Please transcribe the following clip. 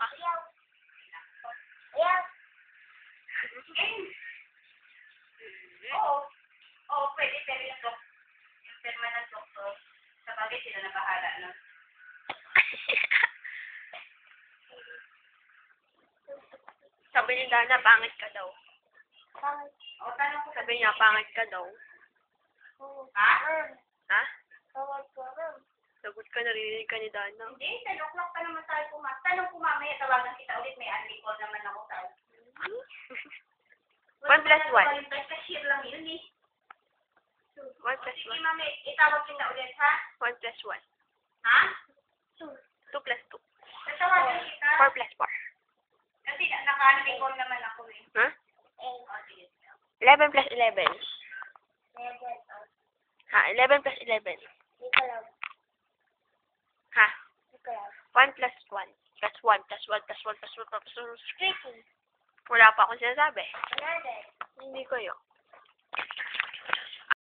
Ha? Ayaw. Ayaw. Oo. Oo, pwede, pero yung pirma ng doktor, sa bagay sila na bahala, no? Sabi ni Dana, pangit ka daw. Bakit? O, tanong ko Sabi niya, pangit ka daw. Ha? Ha? Tawag ko rin. Sagot ka, narinig ka ni Dana. Hindi, 10 o'clock pa naman tayo pumasok. Tanong ko mamaya, tawagan kita ulit, may unli call naman ako tayo. 1 plus 1. Cashier lang yun eh. 1 plus Sige, 1. mami, itawag kita ulit, ha? 1 plus 1. Ha? 2 plus 2. Tatawagan kita. 4 plus 4. Kasi naka-unli call naman ako eh. Ha? O, sige. 11 plus 11. Level up. Ha? 11 plus 11. Nikolaw. Ha? Nikolaw. 1 plus 1. Plus 1 plus 1 plus 1 plus 1 plus 1 plus 1. Tricky. Wala pa akong sinasabi. Another. Hindi ko yun.